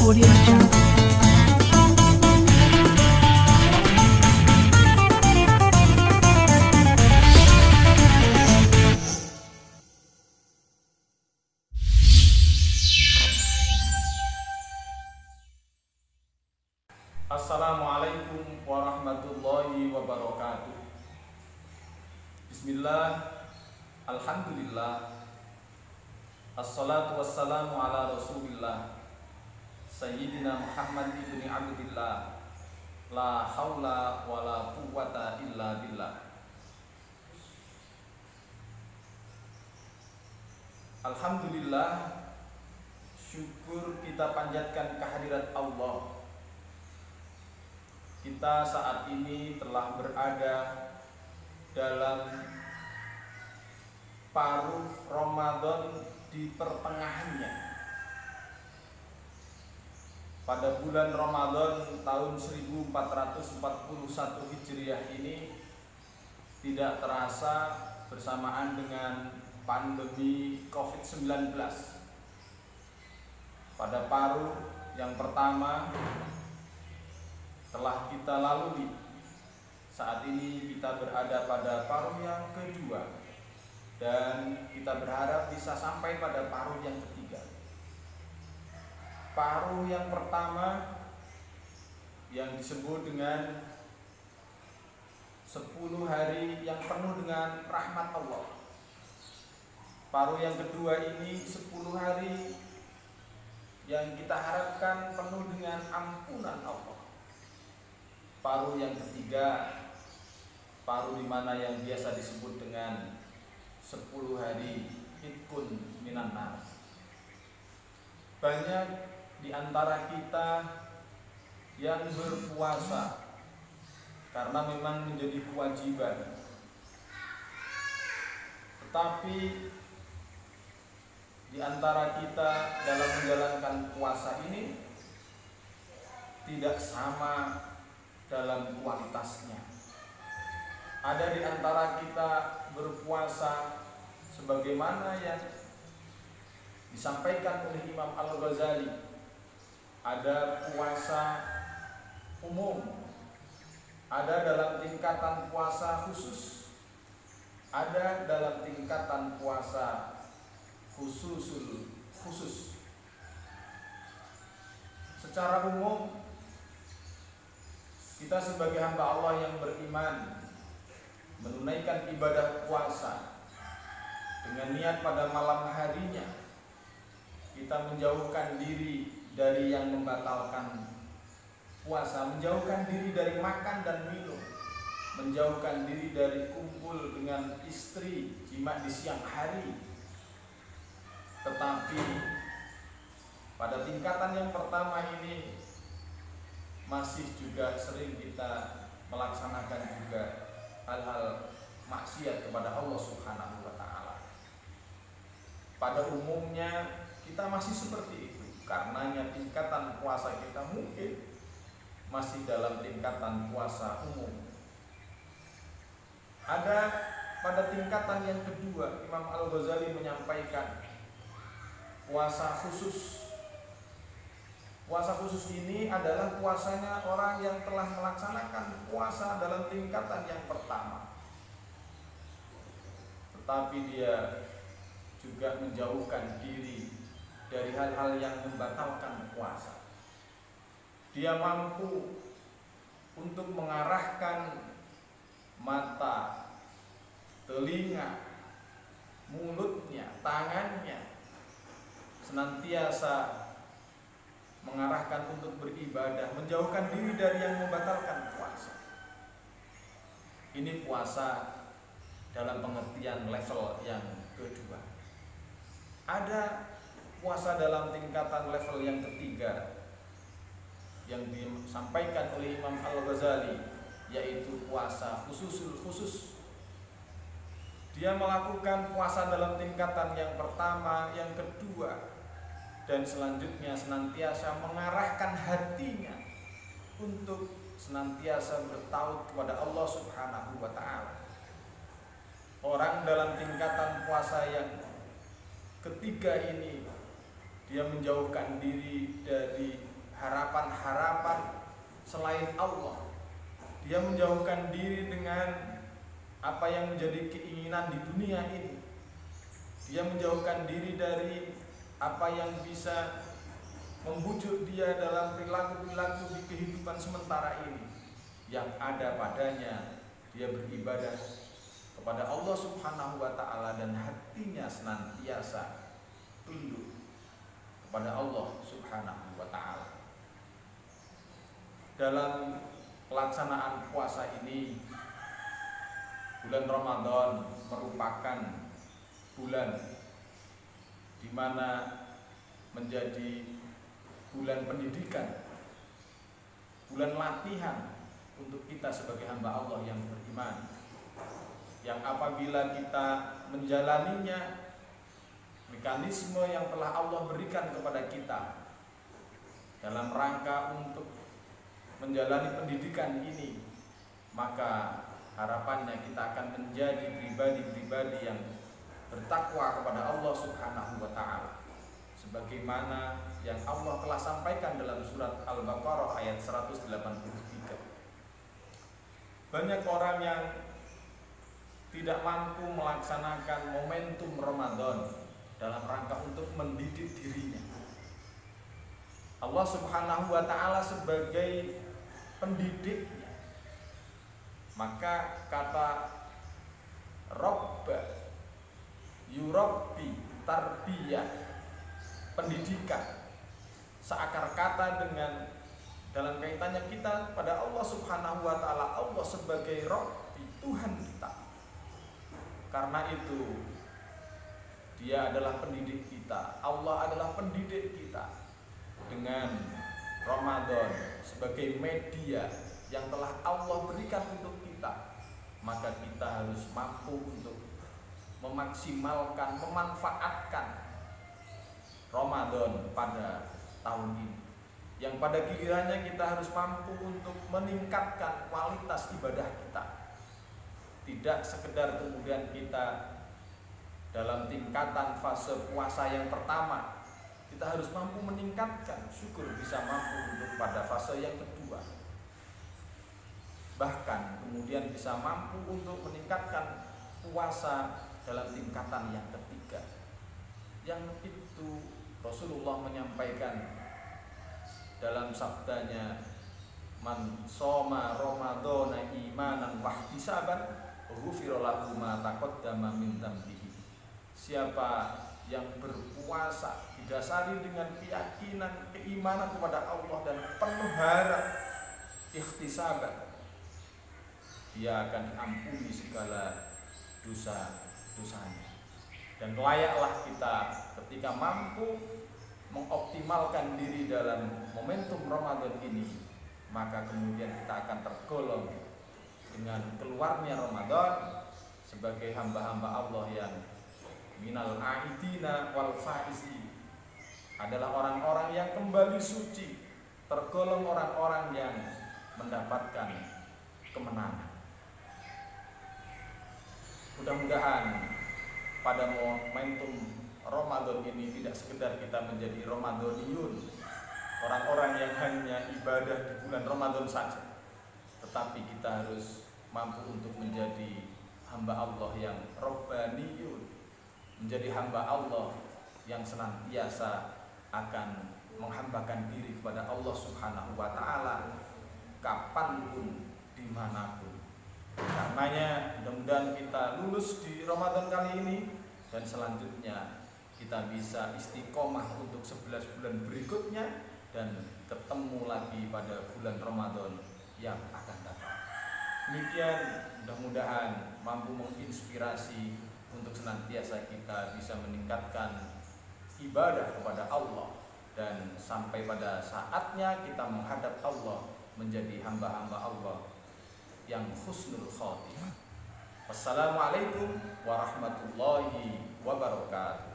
Audio Jungle. Assalamualaikum warahmatullahi wabarakatuh. Bismillah, alhamdulillah, assalatu wassalamu ala rasulillah Sayyidina Muhammad ibni Abdillah, la hawla wa la quwwata illa billah. Alhamdulillah, syukur kita panjatkan kehadirat Allah. Kita saat ini telah berada dalam paruh Ramadan di pertengahannya. Pada bulan Ramadan tahun 1441 Hijriah ini tidak terasa bersamaan dengan pandemi COVID-19. Pada paruh yang pertama telah kita lalui. Saat ini kita berada pada paruh yang kedua dan kita berharap bisa sampai pada paruh yang ketiga. Paruh yang pertama yang disebut dengan 10 hari yang penuh dengan rahmat Allah. Paruh yang kedua ini 10 hari yang kita harapkan penuh dengan ampunan Allah. Paruh yang ketiga, paruh di mana yang biasa disebut dengan 10 hari itkun minan nar. Banyak di antara kita yang berpuasa karena memang menjadi kewajiban. Tetapi di antara kita dalam menjalankan puasa ini tidak sama dalam kualitasnya. Ada di antara kita berpuasa sebagaimana yang disampaikan oleh Imam Al-Ghazali. Ada puasa umum, ada dalam tingkatan puasa khusus, ada dalam tingkatan puasa khusus. Secara umum kita sebagai hamba Allah yang beriman menunaikan ibadah puasa dengan niat pada malam harinya kita menjauhkan diri dari yang membatalkan puasa, menjauhkan diri dari makan dan minum, menjauhkan diri dari kumpul dengan istri, jima di siang hari. Tetapi pada tingkatan yang pertama ini masih juga sering kita melaksanakan juga hal-hal maksiat kepada Allah Subhanahu wa Ta'ala. Pada umumnya kita masih seperti itu, karenanya tingkatan puasa kita mungkin masih dalam tingkatan puasa umum. Ada pada tingkatan yang kedua, Imam Al-Ghazali menyampaikan puasa khusus. Puasa khusus ini adalah puasanya orang yang telah melaksanakan puasa dalam tingkatan yang pertama, tetapi dia juga menjauhkan diri dari hal-hal yang membatalkan puasa. Dia mampu untuk mengarahkan mata, telinga, mulutnya, tangannya senantiasa mengarahkan untuk beribadah, menjauhkan diri dari yang membatalkan puasa. Ini puasa dalam pengertian level yang kedua. Ada puasa dalam tingkatan level yang ketiga yang disampaikan oleh Imam Al-Ghazali, yaitu puasa khusus. Dia melakukan puasa dalam tingkatan yang pertama, yang kedua, dan selanjutnya senantiasa mengarahkan hatinya untuk senantiasa bertaut kepada Allah Subhanahu wa Ta'ala. Orang dalam tingkatan puasa yang ketiga ini, dia menjauhkan diri dari harapan-harapan selain Allah. Dia menjauhkan diri dengan apa yang menjadi keinginan di dunia ini. Dia menjauhkan diri dari apa yang bisa membujuk dia dalam perilaku-perilaku di kehidupan sementara ini. Yang ada padanya dia beribadah kepada Allah Subhanahu wa ta'ala dan hatinya senantiasa tunduk kepada Allah Subhanahu wa ta'ala. Dalam pelaksanaan puasa ini, bulan Ramadan merupakan bulan di mana menjadi bulan pendidikan, bulan latihan untuk kita sebagai hamba Allah yang beriman, yang apabila kita menjalaninya, mekanisme yang telah Allah berikan kepada kita dalam rangka untuk menjalani pendidikan ini, maka harapannya kita akan menjadi pribadi-pribadi yang bertakwa kepada Allah Subhanahu wa ta'ala, sebagaimana yang Allah telah sampaikan dalam surat Al-Baqarah ayat 183. Banyak orang yang tidak mampu melaksanakan momentum Ramadan dalam rangka untuk mendidik dirinya. Allah Subhanahu wa ta'ala sebagai pendidiknya, maka kata Robba yurabbi tarbiyah, pendidikan, seakar kata dengan dalam kaitannya kita pada Allah Subhanahu wa ta'ala, Allah sebagai Rabbi, Tuhan kita. Karena itu Dia adalah pendidik kita, Allah adalah pendidik kita. Dengan Ramadan sebagai media yang telah Allah berikan untuk kita, maka kita harus mampu untuk memaksimalkan, memanfaatkan Ramadan pada tahun ini, yang pada gilirannya kita harus mampu untuk meningkatkan kualitas ibadah kita. Tidak sekedar kemudian kita dalam tingkatan fase puasa yang pertama, kita harus mampu meningkatkan, syukur bisa mampu untuk pada fase yang kedua, bahkan kemudian bisa mampu untuk meningkatkan puasa dalam tingkatan yang ketiga. Yang itu Rasulullah menyampaikan dalam sabdanya, man shoma ramadhana imanan wahtisaban ghufira lahu ma taqaddama min dhanbihi. Siapa yang berpuasa didasari dengan keyakinan, keimanan kepada Allah dan penuh harap, ikhtisaban, dia akan diampuni segala dosa-dosanya. Dan layaklah kita ketika mampu mengoptimalkan diri dalam momentum Ramadan ini, maka kemudian kita akan tergolong dengan keluarnya Ramadan sebagai hamba-hamba Allah yang minal aidina wal faizi, adalah orang-orang yang kembali suci, tergolong orang-orang yang mendapatkan kemenangan. Mudah-mudahan pada momentum Ramadan ini tidak sekedar kita menjadi Ramadhaniyun, orang-orang yang hanya ibadah di bulan Ramadan saja, tetapi kita harus mampu untuk menjadi hamba Allah yang Rabbaniyun, menjadi hamba Allah yang senantiasa akan menghambakan diri kepada Allah Subhanahu wa ta'ala kapanpun, dimanapun. Karenanya mudah-mudahan kita lulus di Ramadan kali ini, dan selanjutnya kita bisa istiqomah untuk 11 bulan berikutnya, dan ketemu lagi pada bulan Ramadan yang akan datang. Demikian, mudah-mudahan mampu menginspirasi untuk senantiasa kita bisa meningkatkan ibadah kepada Allah, dan sampai pada saatnya kita menghadap Allah menjadi hamba-hamba Allah yang husnul khotimah. Wassalamualaikum warahmatullahi wabarakatuh.